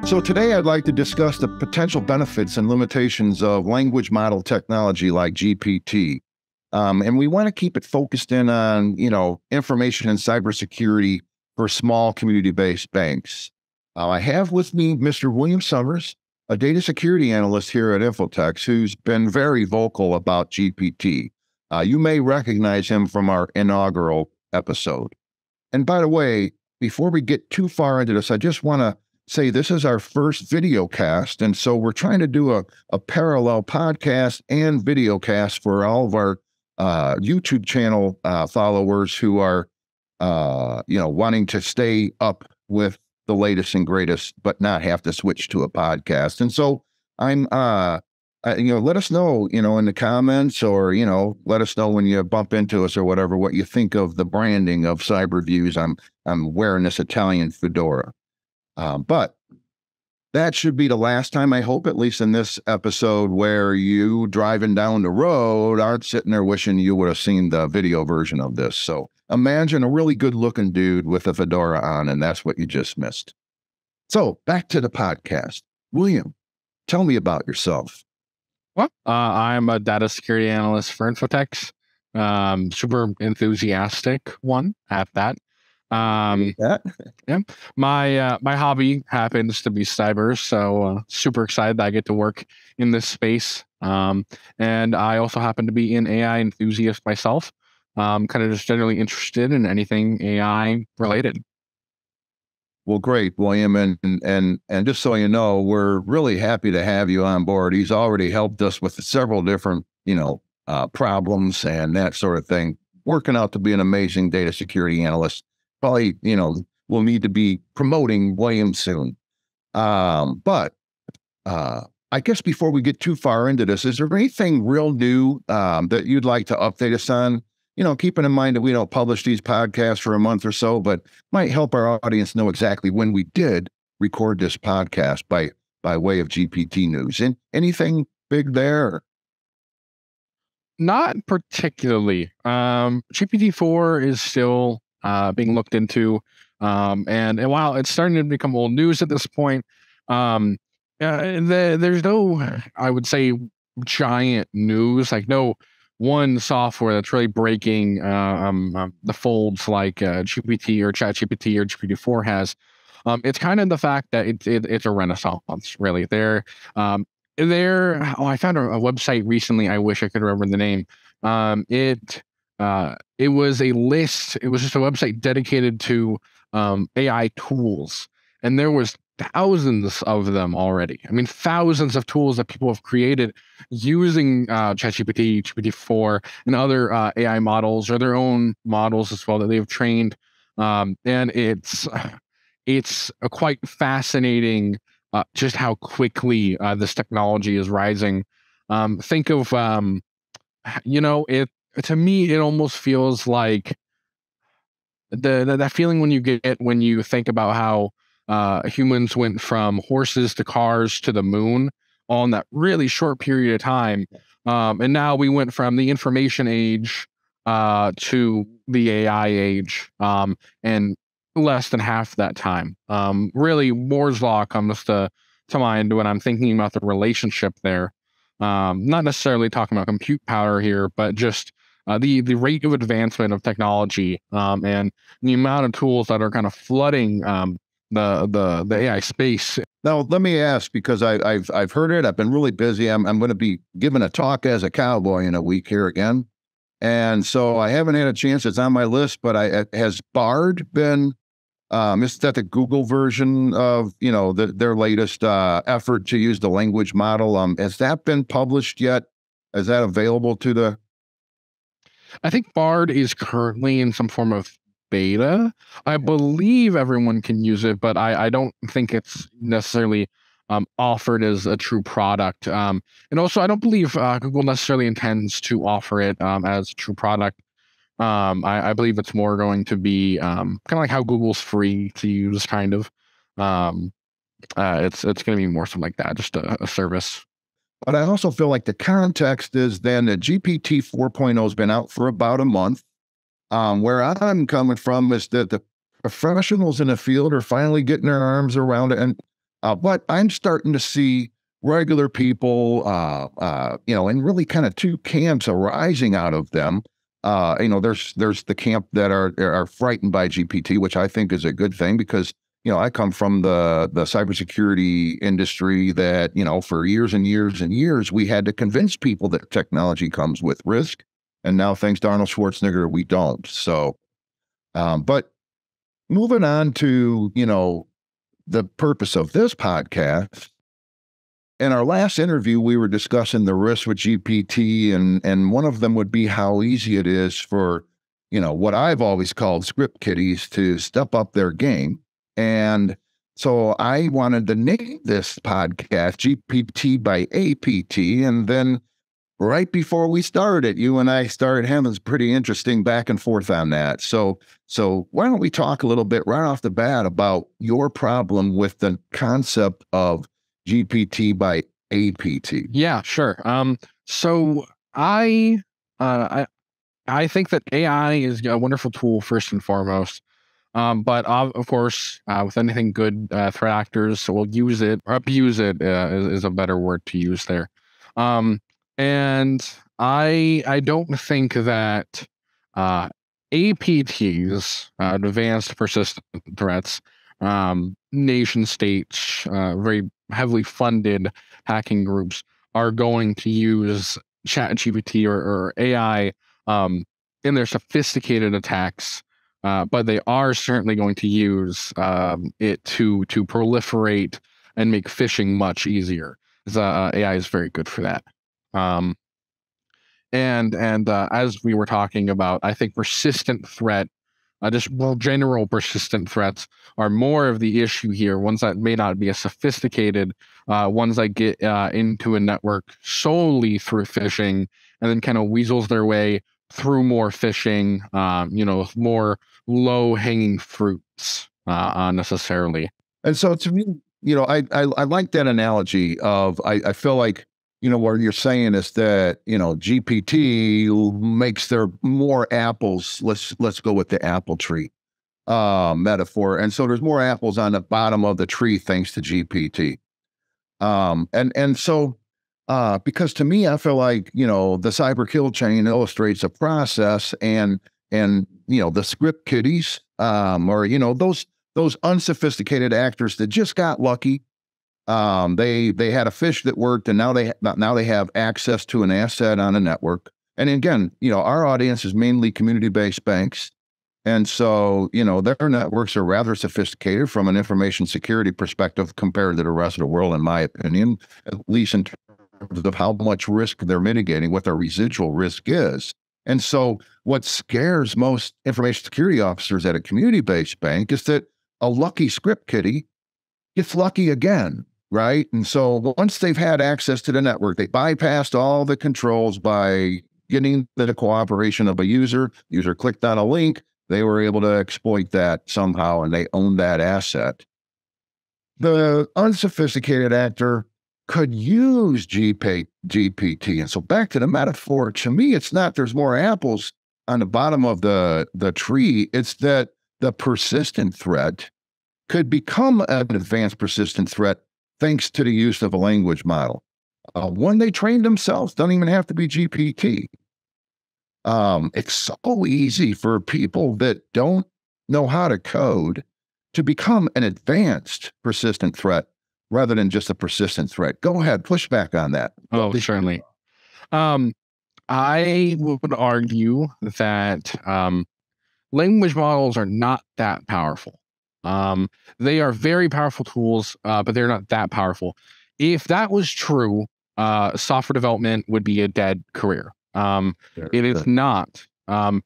So today I'd like to discuss the potential benefits and limitations of language model technology like GPT. And we want to keep it focused in on, information and cybersecurity for small community-based banks. I have with me Mr. William Summers, a data security analyst here at Infotex, who's been very vocal about GPT. You may recognize him from our inaugural episode. And by the way, before we get too far into this, I just want to say this is our first video cast. And so we're trying to do a parallel podcast and video cast for all of our YouTube channel followers who are, wanting to stay up with the latest and greatest, but not have to switch to a podcast. And so I'm, let us know, in the comments or, let us know when you bump into us or whatever, what you think of the branding of CyberViews. I'm wearing this Italian fedora. But that should be the last time, I hope, at least in this episode, where you driving down the road aren't sitting there wishing you would have seen the video version of this. So imagine a really good looking dude with a fedora on, and that's what you just missed. So back to the podcast. William, tell me about yourself. Well, I'm a data security analyst for Infotex. Super enthusiastic one at that. Yeah. My hobby happens to be cyber, so super excited that I get to work in this space. And I also happen to be an AI enthusiast myself. Kind of just generally interested in anything AI related. Well, great, William, and just so you know, we're really happy to have you on board. He's already helped us with several different, problems and that sort of thing. Working out to be an amazing data security analyst. Probably, we'll need to be promoting William soon. But I guess before we get too far into this, is there anything real new that you'd like to update us on? Keeping in mind that we don't publish these podcasts for a month or so, but might help our audience know exactly when we did record this podcast by way of GPT news. And anything big there? Not particularly. GPT-4 is still being looked into. And while it's starting to become old news at this point, there's no, I would say, giant news, like no one software that's really breaking the folds like GPT or ChatGPT or GPT-4 has. It's kind of the fact that it's a renaissance, really. I found a website recently. I wish I could remember the name. It was a list. It was just a website dedicated to AI tools, and there was thousands of them already. I mean, thousands of tools that people have created using ChatGPT, GPT-4, and other AI models, or their own models as well that they've trained. And it's a quite fascinating just how quickly this technology is rising. Think of to me, it almost feels like that feeling when you think about how humans went from horses to cars to the moon all in that really short period of time. And now we went from the information age to the AI age in less than half that time. Really, Moore's Law comes to mind when I'm thinking about the relationship there. Not necessarily talking about compute power here, but just the rate of advancement of technology and the amount of tools that are kind of flooding the AI space. Now, let me ask, because I've heard it. I've been really busy. I'm going to be giving a talk as a cowboy in a week here again, and so I haven't had a chance. It's on my list, but has Bard been? Is that the Google version of their latest effort to use the language model? Has that been published yet? Is that available to the? I think Bard is currently in some form of beta. I believe everyone can use it, but I don't think it's necessarily offered as a true product. And also, I don't believe Google necessarily intends to offer it as a true product. I believe it's more going to be kind of like how Google's free to use, kind of. It's going to be more something like that, just a service. But I also feel like the context is then that GPT 4.0 has been out for about a month. Where I'm coming from is that the professionals in the field are finally getting their arms around it. And But I'm starting to see regular people, and really kind of two camps arising out of them. There's the camp that are frightened by GPT, which I think is a good thing because I come from the cybersecurity industry that for years and years and years we had to convince people that technology comes with risk, and now thanks to Arnold Schwarzenegger we don't. So, but moving on to the purpose of this podcast. In our last interview, we were discussing the risks with GPT, and one of them would be how easy it is for, what I've always called script kiddies to step up their game. And so I wanted to name this podcast GPT by APT. And then right before we started, you and I started having this pretty interesting back and forth on that. So why don't we talk a little bit right off the bat about your problem with the concept of GPT by APT? Yeah, sure. So I think that AI is a wonderful tool first and foremost. But of course, with anything good, threat actors will use it or abuse it is a better word to use there. And I don't think that APTs, advanced persistent threats, nation states, very heavily funded hacking groups are going to use ChatGPT or AI in their sophisticated attacks. But they are certainly going to use it to proliferate and make phishing much easier. AI is very good for that. And as we were talking about, I think persistent threat, general persistent threats are more of the issue here. Ones that may not be as sophisticated, ones that get into a network solely through phishing, and then kind of weasels their way through more phishing, more low-hanging fruits unnecessarily. And so to me, I like that analogy of I feel like what you're saying is that GPT makes there more apples. Let's go with the apple tree metaphor, and so there's more apples on the bottom of the tree thanks to GPT. So because to me, I feel like the cyber kill chain illustrates a process, and the script kiddies, or those unsophisticated actors that just got lucky. They had a fish that worked, and now they have access to an asset on a network. And again, our audience is mainly community-based banks, and so their networks are rather sophisticated from an information security perspective compared to the rest of the world, in my opinion, at least in terms of how much risk they're mitigating, what their residual risk is. And so what scares most information security officers at a community-based bank is that a lucky script kiddie gets lucky again, right? And so once they've had access to the network, they bypassed all the controls by getting the cooperation of a user. User clicked on a link. They were able to exploit that somehow, and they own that asset. The unsophisticated actor could use GPT. And so back to the metaphor, to me, it's not there's more apples on the bottom of the tree. It's that the persistent threat could become an advanced persistent threat thanks to the use of a language model. One they trained themselves, don't even have to be GPT. It's so easy for people that don't know how to code to become an advanced persistent threat rather than just a persistent threat. Go ahead, push back on that. Oh, certainly. I would argue that language models are not that powerful. They are very powerful tools, but they're not that powerful. If that was true, software development would be a dead career. It is not. What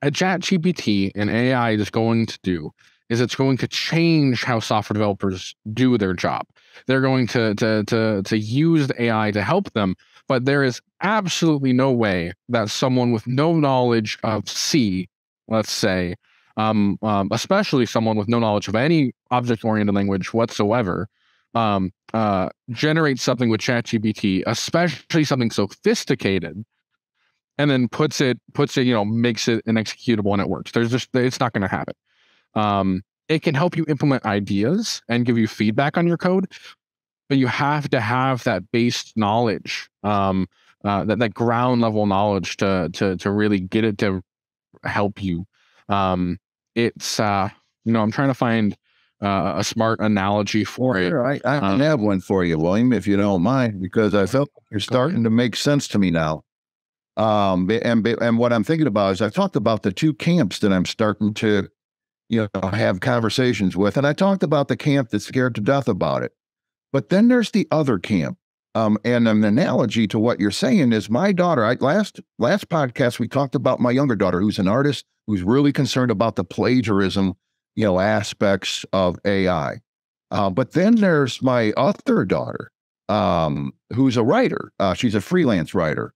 a ChatGPT and AI is going to do is it's going to change how software developers do their job. They're going to use the AI to help them, but there is absolutely no way that someone with no knowledge of C, let's say, especially someone with no knowledge of any object-oriented language whatsoever, generates something with ChatGPT, especially something sophisticated, and then makes it an executable and it works. It's not going to happen. it can help you implement ideas and give you feedback on your code, but you have to have that base knowledge, that ground level knowledge to really get it to help you. It's I'm trying to find a smart analogy for it. Sure, I have one for you, William, if you don't mind, because I felt you're starting to make sense to me now. And what I'm thinking about is I talked about the two camps that I'm starting to, have conversations with, and I talked about the camp that's scared to death about it. But then there's the other camp. And an analogy to what you're saying is my daughter. Last podcast we talked about my younger daughter, who's an artist, who's really concerned about the plagiarism, aspects of AI. But then there's my other daughter, who's a writer. She's a freelance writer,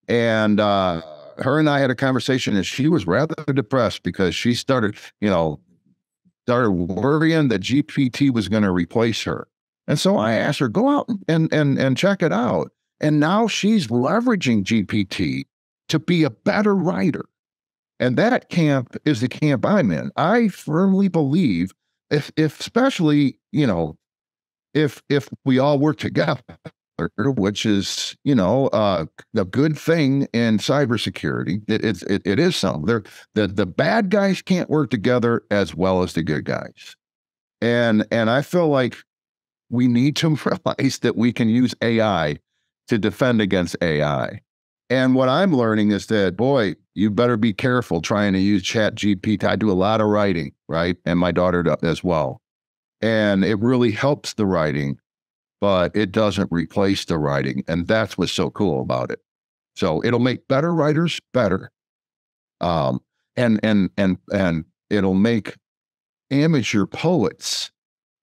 and her and I had a conversation, and she was rather depressed because she started worrying that GPT was going to replace her. And so I asked her, go out and check it out. And now she's leveraging GPT to be a better writer. And that camp is the camp I'm in. I firmly believe if especially, if we all work together, which is, a good thing in cybersecurity, it is something. The bad guys can't work together as well as the good guys. And I feel like we need to realize that we can use AI to defend against AI. And what I'm learning is that, boy, you better be careful trying to use ChatGPT. I do a lot of writing, right? And my daughter does as well. And it really helps the writing, but it doesn't replace the writing. And that's what's so cool about it. So it'll make better writers better. And it'll make amateur poets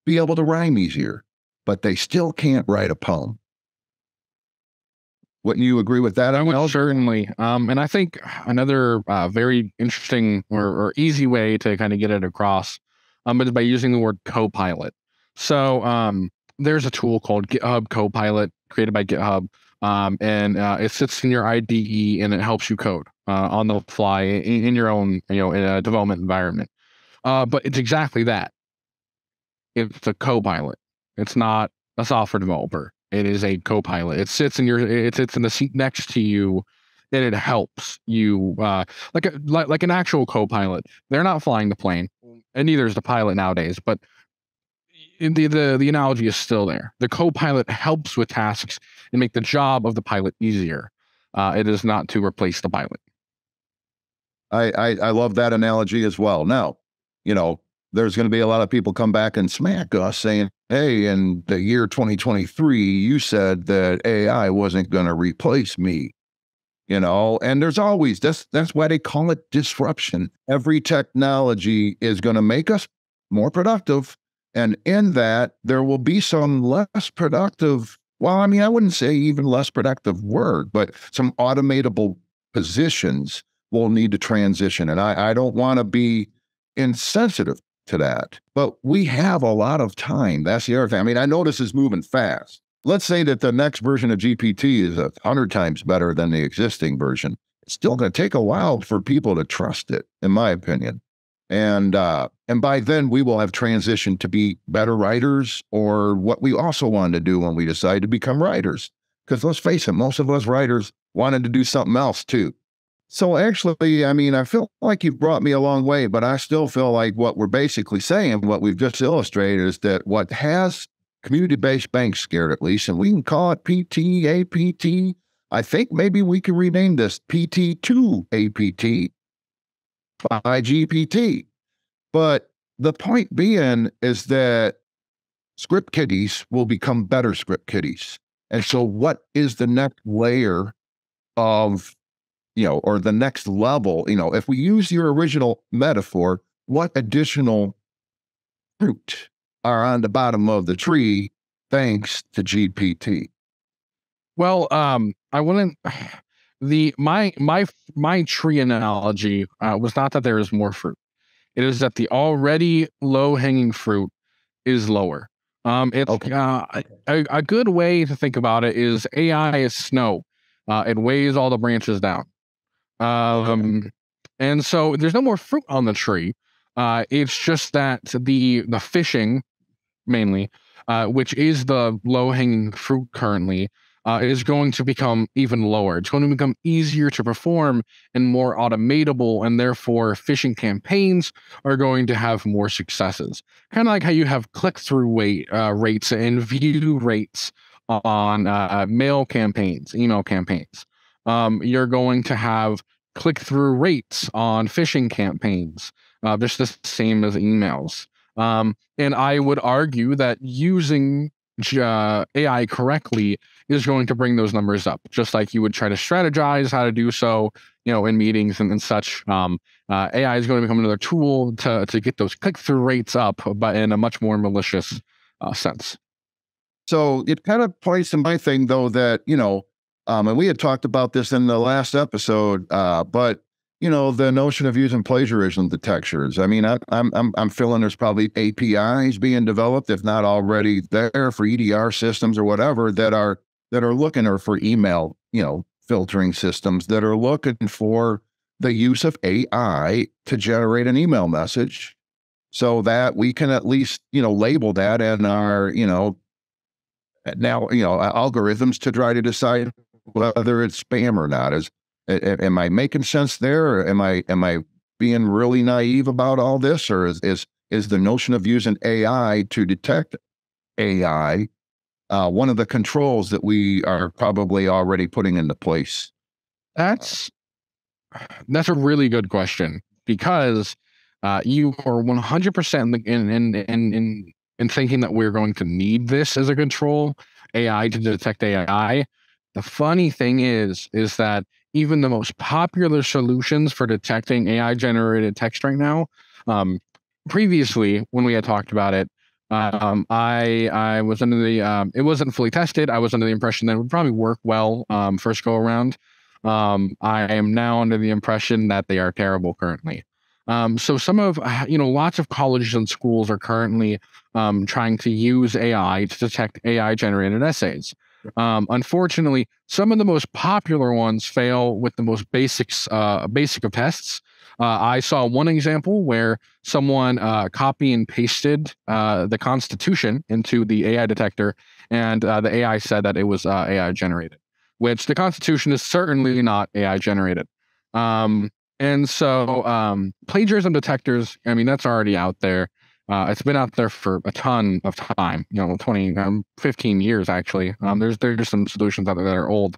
be able to rhyme easier, but they still can't write a poem. Wouldn't you agree with that? I would certainly. And I think another very interesting or easy way to kind of get it across is by using the word Copilot. So there's a tool called GitHub Copilot created by GitHub, and it sits in your IDE and it helps you code on the fly in your own, in a development environment. But it's exactly that. It's a Copilot. It's not a software developer. It is a Copilot. It sits in the seat next to you, and it helps you like an actual Copilot. They're not flying the plane, and neither is the pilot nowadays. But the analogy is still there. The Copilot helps with tasks and make the job of the pilot easier. It is not to replace the pilot. I love that analogy as well. Now, there's going to be a lot of people come back and smack us saying, hey, in the year 2023, you said that AI wasn't going to replace me, and there's always, that's why they call it disruption. Every technology is going to make us more productive. And in that, there will be some less productive, well, I mean, I wouldn't say even less productive work, but some automatable positions will need to transition. And I don't want to be insensitive to that, but we have a lot of time. That's the other thing. I mean, I know this is moving fast. Let's say that the next version of GPT is 100 times better than the existing version. It's still going to take a while for people to trust it, in my opinion. And by then we will have transitioned to be better writers, or what we also wanted to do when we decided to become writers. Because let's face it, most of us writers wanted to do something else too. So actually, I mean, I feel like you've brought me a long way, but I still feel like what we're basically saying, what we've just illustrated, is that what has community-based banks scared, at least, and we can call it PT, APT. I think maybe we can rename this PT2 APT by GPT. But the point being is that script kiddies will become better script kiddies. And so what is the next layer of, or the next level, if we use your original metaphor, what additional fruit are on the bottom of the tree thanks to GPT? Well, I wouldn't. My tree analogy was not that there is more fruit. It is that the already low hanging fruit is lower. It's okay. A good way to think about it is AI is snow. It weighs all the branches down. And so there's no more fruit on the tree, It's just that the phishing mainly, which is the low-hanging fruit currently, is going to become even lower. It's going to become easier to perform and more automatable, and therefore phishing campaigns are going to have more successes. Kind of like how you have click-through rates and view rates on mail campaigns, email campaigns. You're going to have click-through rates on phishing campaigns, just the same as emails. And I would argue that using AI correctly is going to bring those numbers up, just like you would try to strategize how to do so, in meetings and such. AI is going to become another tool to get those click-through rates up, but in a much more malicious sense. So it kind of plays to my thing, though, that, and we had talked about this in the last episode, but the notion of using plagiarism detectors. I mean, I'm feeling there's probably APIs being developed, if not already there, for EDR systems or whatever that are looking, or for email, filtering systems that are looking for the use of AI to generate an email message, so that we can at least label that in our now algorithms to try to decide whether it's spam or not. Am I making sense there? Or am I being really naive about all this? Or is the notion of using AI to detect AI one of the controls that we are probably already putting into place? That's a really good question, because you are 100% in thinking that we're going to need this as a control, AI to detect AI. The funny thing is that even the most popular solutions for detecting AI generated text right now, previously when we had talked about it, I was under the it wasn't fully tested. I was under the impression that it would probably work well first go around. I am now under the impression that they are terrible currently. So some of lots of colleges and schools are currently trying to use AI to detect AI generated essays. Unfortunately, some of the most popular ones fail with the most basic of tests. I saw one example where someone copy and pasted the Constitution into the AI detector, and the AI said that it was AI generated, which the Constitution is certainly not AI generated. And so plagiarism detectors, I mean, that's already out there. It's been out there for a ton of time, 20, 15 years, actually. There's just some solutions out there that are old.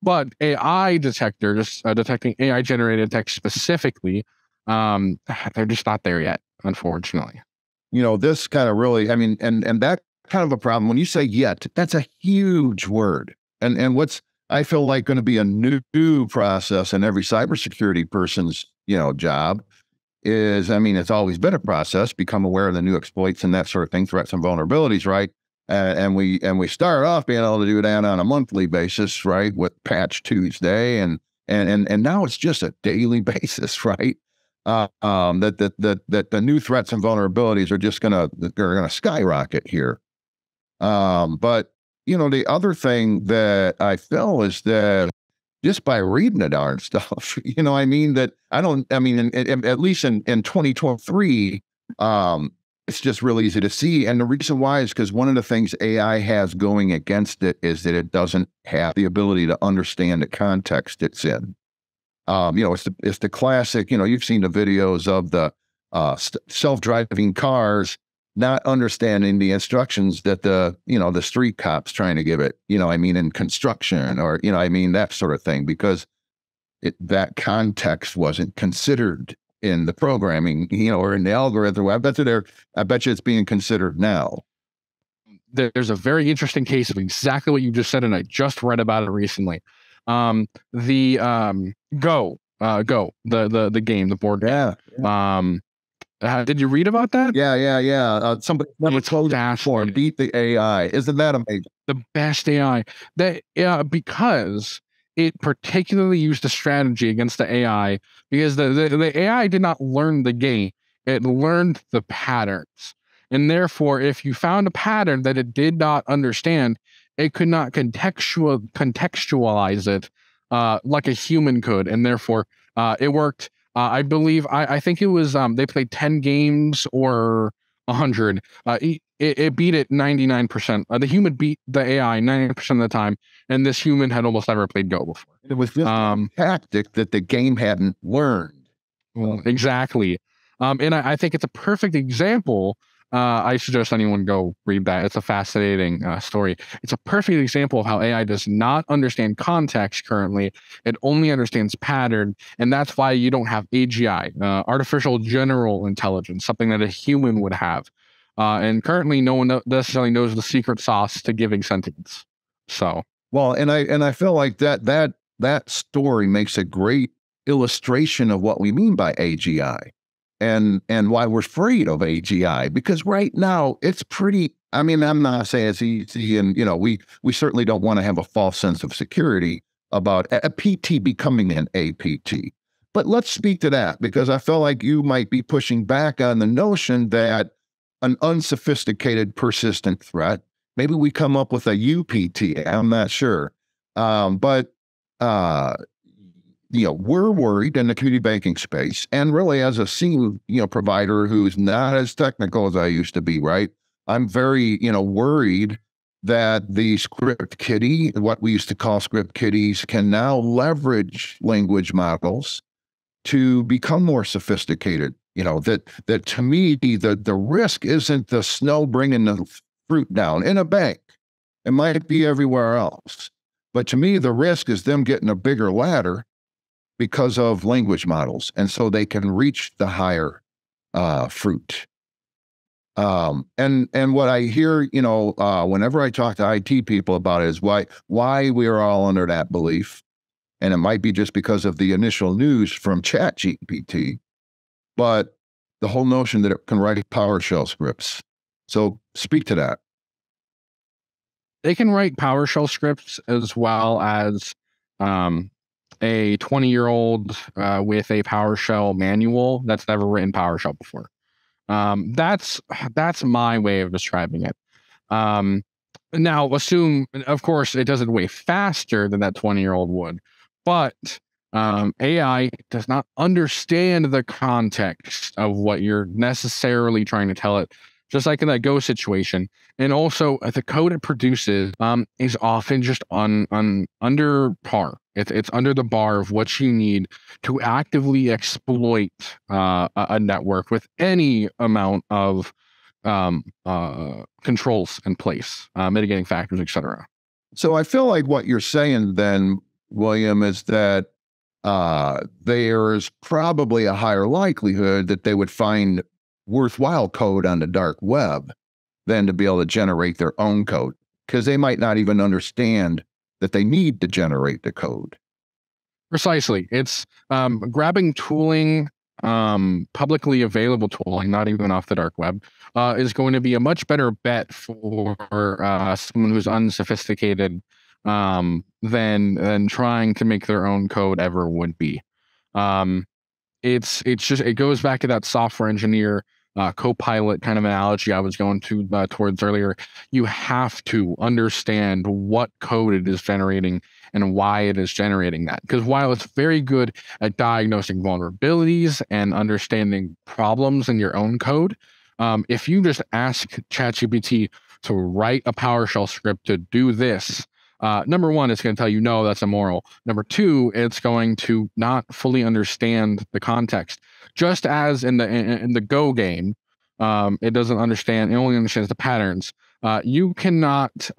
But AI detector, just detecting AI generated text specifically, they're just not there yet, unfortunately. This kind of really, I mean, and that kind of a problem. When you say yet, that's a huge word. And what's, I feel like, going to be a new process in every cybersecurity person's, job is, I mean, it's always been a process, become aware of the new exploits and that sort of thing, threats and vulnerabilities, right? And we start off being able to do that on a monthly basis, right, with Patch Tuesday, and now it's just a daily basis, right? That the new threats and vulnerabilities are just gonna skyrocket here. But the other thing that I feel is that just by reading the darn stuff, I mean, that I mean, at least in 2023, it's just really easy to see. And the reason why is because one of the things AI has going against it is that it doesn't have the ability to understand the context it's in. It's the classic, you've seen the videos of the self-driving cars not understanding the instructions that the street cops trying to give it, I mean, in construction, or, I mean, that sort of thing, because that context wasn't considered in the programming, or in the algorithm. I bet you it's being considered now. There's a very interesting case of exactly what you just said, and I just read about it recently. The Go, the game, the board game. Yeah. Did you read about that? Yeah. Somebody never told for beat the AI. Isn't that amazing? The best AI. Because it particularly used a strategy against the AI, because the AI did not learn the game. It learned the patterns. And therefore, if you found a pattern that it did not understand, it could not contextualize it like a human could. And therefore, it worked I think it was they played 10 games or 100. It beat it 99%. The human beat the AI 99% of the time, and this human had almost never played Go before. It was just a tactic that the game hadn't learned. Well, exactly. And I think it's a perfect example. I suggest anyone go read that. It's a fascinating story. It's a perfect example of how AI does not understand context currently. It only understands pattern. And that's why you don't have AGI, artificial general intelligence, something that a human would have. And currently, no one necessarily knows the secret sauce to giving sentience. So, well, and I feel like that story makes a great illustration of what we mean by AGI. And why we're afraid of AGI, because right now it's pretty, I mean, I'm not saying it's easy, and we certainly don't want to have a false sense of security about a PT becoming an APT. But let's speak to that, because I feel like you might be pushing back on the notion that an unsophisticated persistent threat, maybe we come up with a UPT, I'm not sure. But we're worried in the community banking space, and really as a scene, provider who's not as technical as I used to be, right? I'm very, worried that the script kiddie, what we used to call script kiddies, can now leverage language models to become more sophisticated. That to me, the risk isn't the snow bringing the fruit down in a bank. It might be everywhere else. But to me, the risk is them getting a bigger ladder because of language models, and so they can reach the higher fruit. And what I hear, whenever I talk to IT people about it, is why we are all under that belief, and it might be just because of the initial news from ChatGPT, but the whole notion that it can write PowerShell scripts. So speak to that. They can write PowerShell scripts as well as a 20-year-old with a PowerShell manual that's never written PowerShell before. That's my way of describing it. Now, assume, of course, it does it way faster than that 20-year-old would, but AI does not understand the context of what you're necessarily trying to tell it, just like in that Go situation. And also, the code it produces is often just under par. It's under the bar of what you need to actively exploit a network with any amount of controls in place, mitigating factors, etc. So I feel like what you're saying then, William, is that there's probably a higher likelihood that they would find worthwhile code on the dark web than to be able to generate their own code, because they might not even understand that they need to generate the code. Precisely. It's grabbing tooling, publicly available tooling, not even off the dark web, is going to be a much better bet for someone who's unsophisticated than trying to make their own code ever would be. It's just, it goes back to that software engineer Copilot kind of analogy I was going to towards earlier. You have to understand what code it is generating and why it is generating that. Because while it's very good at diagnosing vulnerabilities and understanding problems in your own code, if you just ask ChatGPT to write a PowerShell script to do this, number one, it's going to tell you, no, that's immoral. Number two, it's going to not fully understand the context. Just as in the Go game, it doesn't understand, it only understands the patterns. You cannot,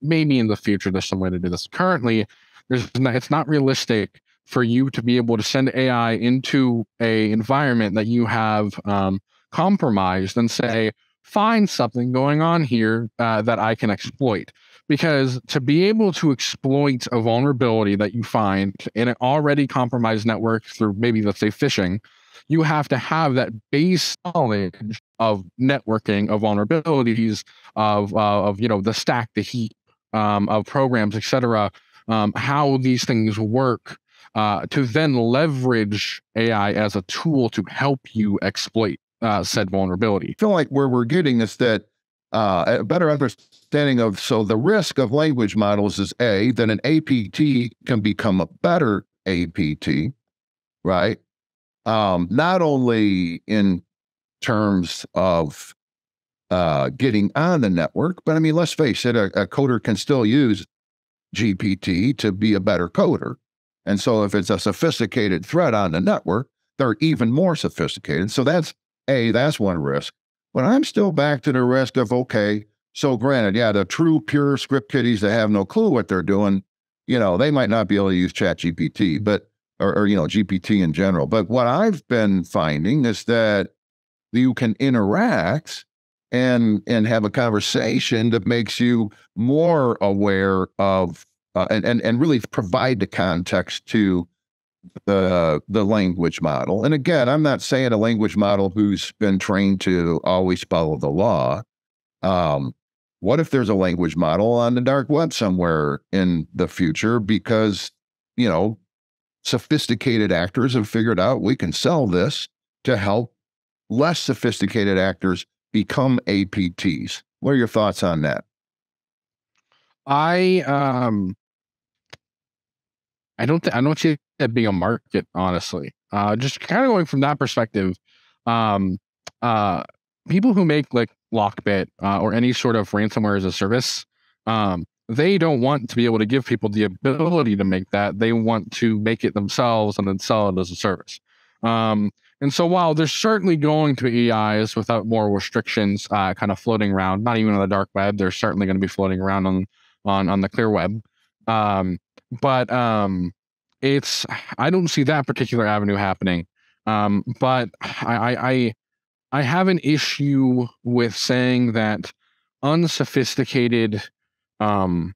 maybe in the future, there's some way to do this. Currently, it's not realistic for you to be able to send AI into a environment that you have compromised and say, find something going on here that I can exploit. Because to be able to exploit a vulnerability that you find in an already compromised network through maybe, let's say, phishing, you have to have that base knowledge of networking, of vulnerabilities, of the stack, the heap, of programs, etc., how these things work, to then leverage AI as a tool to help you exploit said vulnerability. I feel like where we're getting is that a better understanding of, so the risk of language models is that an APT can become a better APT, right? Not only in terms of getting on the network, but I mean, let's face it, a coder can still use GPT to be a better coder. And so if it's a sophisticated threat on the network, they're even more sophisticated. So that's one risk. But I'm still back to the risk of, okay, so granted, yeah, the true pure script kiddies that have no clue what they're doing, they might not be able to use ChatGPT, but or GPT in general. But what I've been finding is that you can interact and have a conversation that makes you more aware of and really provide the context to the language model. And again, I'm not saying a language model who's been trained to always follow the law. What if there's a language model on the dark web somewhere in the future because, sophisticated actors have figured out we can sell this to help less sophisticated actors become APTs. What are your thoughts on that? I I don't see it being a market, honestly. Just kind of going from that perspective, um, uh, people who make like Lockbit or any sort of ransomware as a service, they don't want to be able to give people the ability to make that. They want to make it themselves and then sell it as a service. Um, and so while there's certainly going to be AIs without more restrictions, kind of floating around, not even on the dark web, they're certainly going to be floating around on the clear web. Um, but it's I don't see that particular avenue happening. But I have an issue with saying that unsophisticated. Um,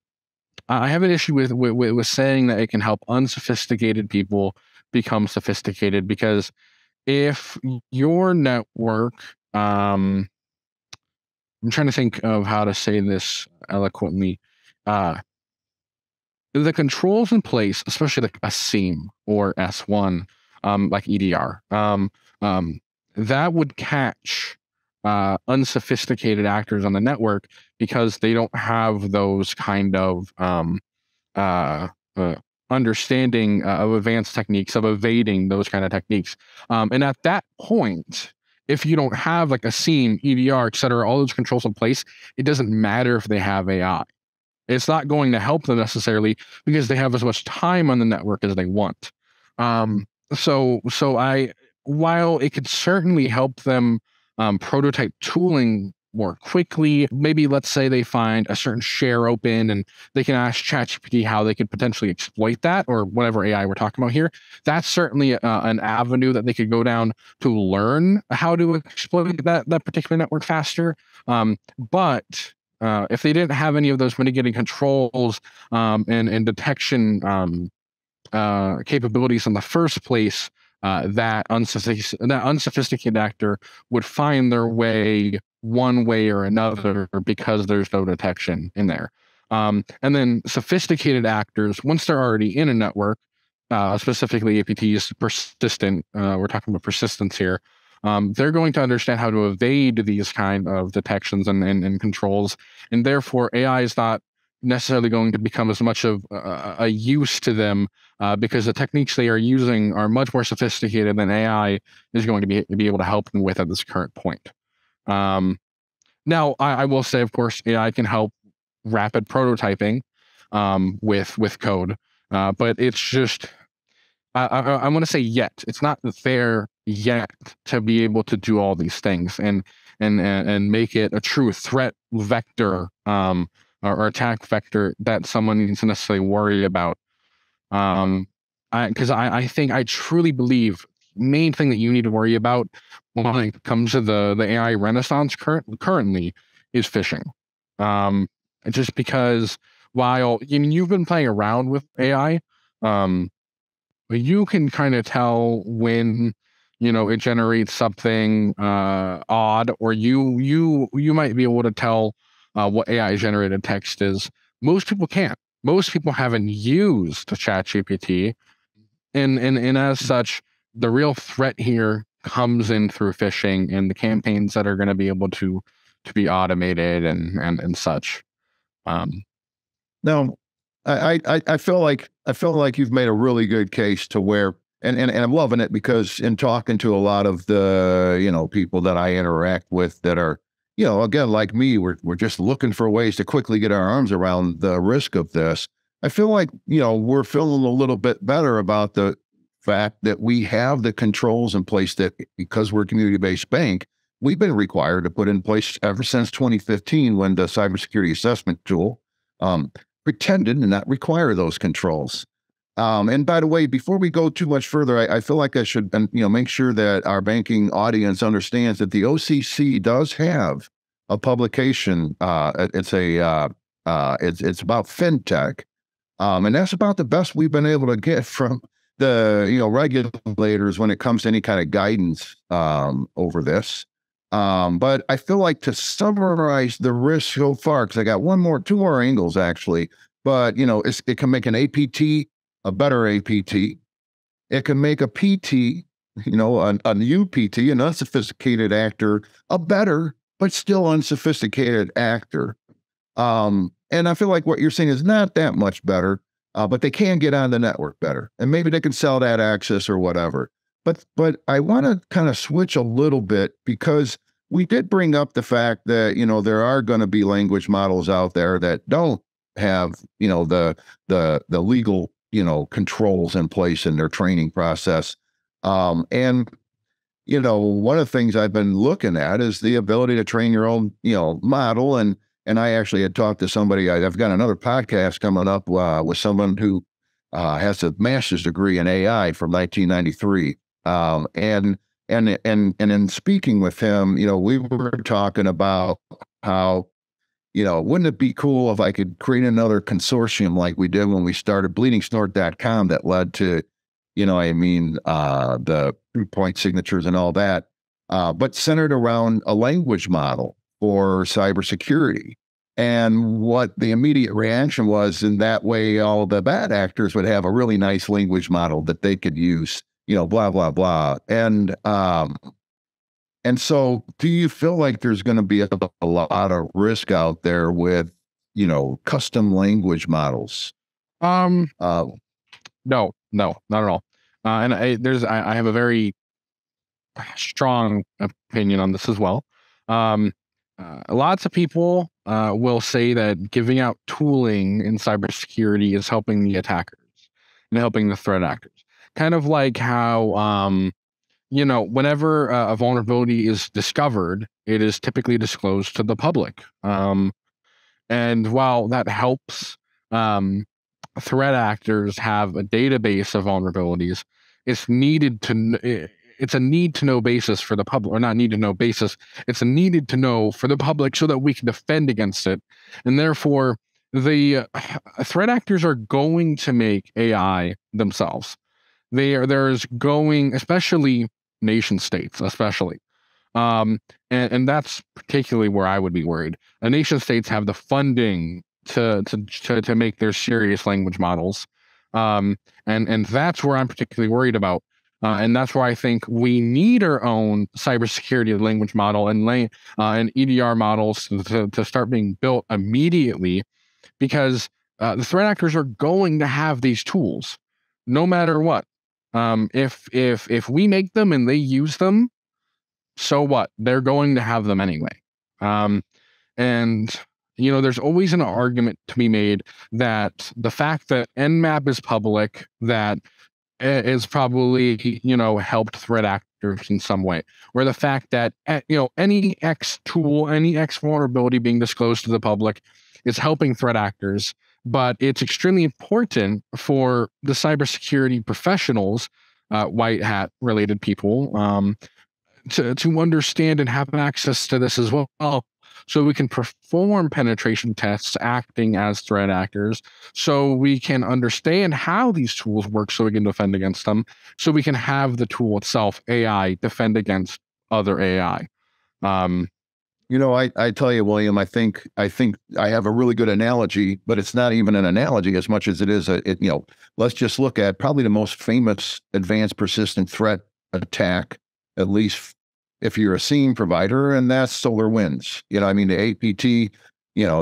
I have an issue with saying that it can help unsophisticated people become sophisticated, because if your network, I'm trying to think of how to say this eloquently. Uh, the controls in place, especially like a SIEM or S1, like EDR, that would catch unsophisticated actors on the network because they don't have those kind of uh, uh, understanding of advanced techniques of evading those kind of techniques. And at that point, if you don't have like a SIEM, EDR, et cetera, all those controls in place, it doesn't matter if they have AI. It's not going to help them necessarily because they have as much time on the network as they want. So while it could certainly help them prototype tooling more quickly, maybe let's say they find a certain share open and they can ask ChatGPT how they could potentially exploit that, or whatever AI we're talking about here. That's certainly an avenue that they could go down to learn how to exploit that particular network faster. But if they didn't have any of those mitigating controls and detection capabilities in the first place, that unsophisticated actor would find their way one way or another because there's no detection in there. And then sophisticated actors, once they're already in a network, specifically APTs, persistent, we're talking about persistence here, they're going to understand how to evade these kind of detections and controls. And therefore, AI is not necessarily going to become as much of a use to them, because the techniques they are using are much more sophisticated than AI is going to be able to help them with at this current point. Now, I will say, of course, AI can help rapid prototyping with code, but it's just I want to say yet it's not there yet to be able to do all these things and make it a true threat vector, or attack vector that someone needs to necessarily worry about. Because I think I truly believe main thing that you need to worry about when it comes to the AI renaissance currently is phishing. Um, just because while you've been playing around with AI, you can kind of tell when it generates something odd, or you might be able to tell what AI generated text is. Most people can't. Most people haven't used ChatGPT, and as such, the real threat here comes in through phishing and the campaigns that are going to be able to be automated and such. Um, Now, I feel like you've made a really good case to where and I'm loving it because in talking to a lot of the, people that I interact with that are, again, like me, we're just looking for ways to quickly get our arms around the risk of this. I feel like, we're feeling a little bit better about the fact that we have the controls in place that because we're a community-based bank, we've been required to put in place ever since 2015 when the cybersecurity assessment tool pretended to not require those controls. And by the way, before we go too much further, I feel like I should, make sure that our banking audience understands that the OCC does have a publication. It's about fintech, and that's about the best we've been able to get from the regulators when it comes to any kind of guidance over this. But I feel like to summarize the risk so far, because I got two more angles actually. But it can make an APT a better APT. It can make a PT, an UPT, an unsophisticated actor, a better, but still unsophisticated actor. And I feel like what you're saying is not that much better, but they can get on the network better. And maybe they can sell that access or whatever. But I want to kind of switch a little bit because we did bring up the fact that, there are going to be language models out there that don't have, the legal controls in place in their training process. And one of the things I've been looking at is the ability to train your own, model. And I actually had talked to somebody, I've got another podcast coming up with someone who has a master's degree in AI from 1993. And in speaking with him, we were talking about how, wouldn't it be cool if I could create another consortium like we did when we started bleedingsnort.com that led to, the 3-point signatures and all that, but centered around a language model for cybersecurity. And what the immediate reaction was, in that way, all the bad actors would have a really nice language model that they could use, blah, blah, blah. And so do you feel like there's going to be a lot of risk out there with, custom language models? No, not at all. And I have a very strong opinion on this as well. Lots of people will say that giving out tooling in cybersecurity is helping the attackers and helping the threat actors. Kind of like how, whenever a vulnerability is discovered, it is typically disclosed to the public. And while that helps threat actors have a database of vulnerabilities, it's a need to know basis for the public, or not need to know basis. It's a needed to know for the public so that we can defend against it. And therefore, the threat actors are going to make AI themselves. There's going, especially nation states, especially. And that's particularly where I would be worried. Nation states have the funding to make their serious language models. And that's where I'm particularly worried about. And that's why I think we need our own cybersecurity language model and EDR models to start being built immediately, because the threat actors are going to have these tools no matter what. If we make them and they use them, so what? They're going to have them anyway. And there's always an argument to be made that the fact that Nmap is public, that is probably, helped threat actors in some way, where the fact that, any X tool, any X vulnerability being disclosed to the public is helping threat actors. But it's extremely important for the cybersecurity professionals, white hat related people, to understand and have access to this as well, so we can perform penetration tests acting as threat actors, so we can understand how these tools work, so we can defend against them, so we can have the tool itself, AI, defend against other AI. I tell you, William, I think I have a really good analogy, but it's not even an analogy as much as it is let's just look at probably the most famous advanced persistent threat attack, at least if you're a SIEM provider, and that's SolarWinds. The APT,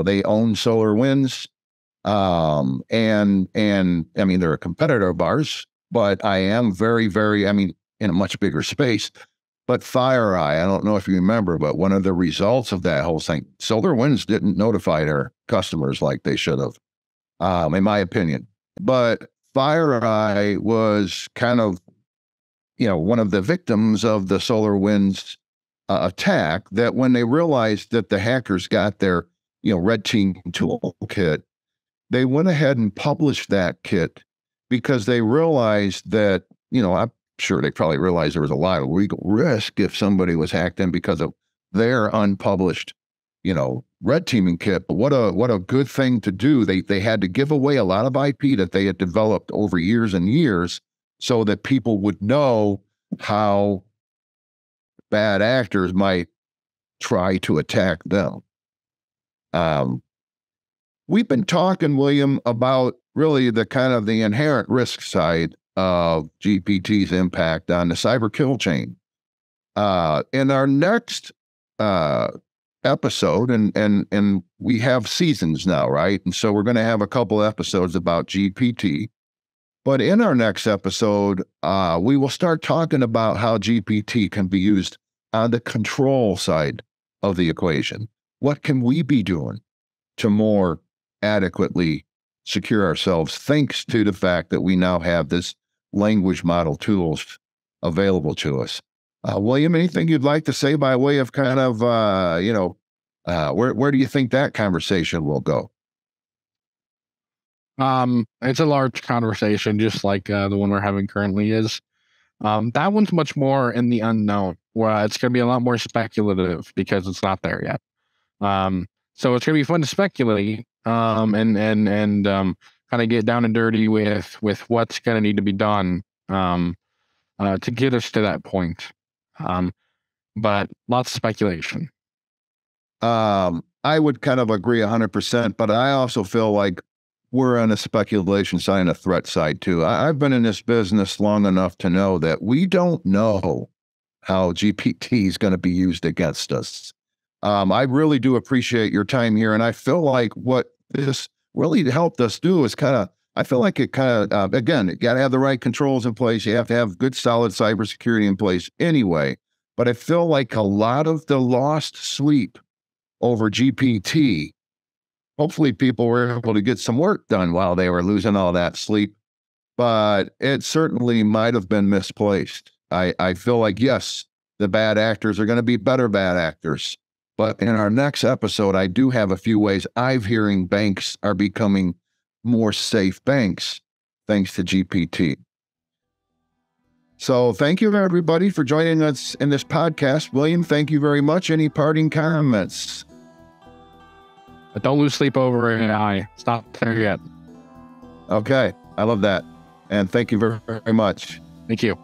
they own SolarWinds. And they're a competitor of ours. but I am very, very, I mean, in a much bigger space. But FireEye, I don't know if you remember, but one of the results of that whole thing, SolarWinds didn't notify their customers like they should have, in my opinion. But FireEye was kind of, one of the victims of the SolarWinds attack, that when they realized that the hackers got their, red team toolkit, they went ahead and published that kit because they realized that, I'm sure they probably realized there was a lot of legal risk if somebody was hacked in because of their unpublished, red teaming kit. But what a good thing to do. They had to give away a lot of IP that they had developed over years and years so that people would know how bad actors might try to attack them. We've been talking, William, about really the kind of the inherent risk side of GPT's impact on the cyber kill chain. In our next episode, and we have seasons now, right? And so we're going to have a couple episodes about GPT. But in our next episode, we will start talking about how GPT can be used on the control side of the equation. What can we be doing to more adequately secure ourselves, thanks to the fact that we now have this language model tools available to us? William, anything you'd like to say by way of kind of, where do you think that conversation will go? It's a large conversation, just like the one we're having currently is. That one's much more in the unknown, where it's going to be a lot more speculative because it's not there yet. So it's going to be fun to speculate, and kind of get down and dirty with what's going to need to be done, to get us to that point. But lots of speculation. I would kind of agree 100%, but I also feel like we're on a speculation side and a threat side too. I've been in this business long enough to know that we don't know how GPT is going to be used against us. I really do appreciate your time here. And I feel like what this really helped us do is I feel like it again, you got to have the right controls in place. You have to have good, solid cybersecurity in place anyway. But I feel like a lot of the lost sleep over GPT, hopefully people were able to get some work done while they were losing all that sleep, but it certainly might have been misplaced. I feel like, yes, the bad actors are going to be better bad actors. But in our next episode, I do have a few ways I'm hearing banks are becoming more safe banks thanks to GPT. So thank you, everybody, for joining us in this podcast. William, thank you very much. Any parting comments? But don't lose sleep over AI. It's not there yet. Okay. I love that. And thank you very, very much. Thank you.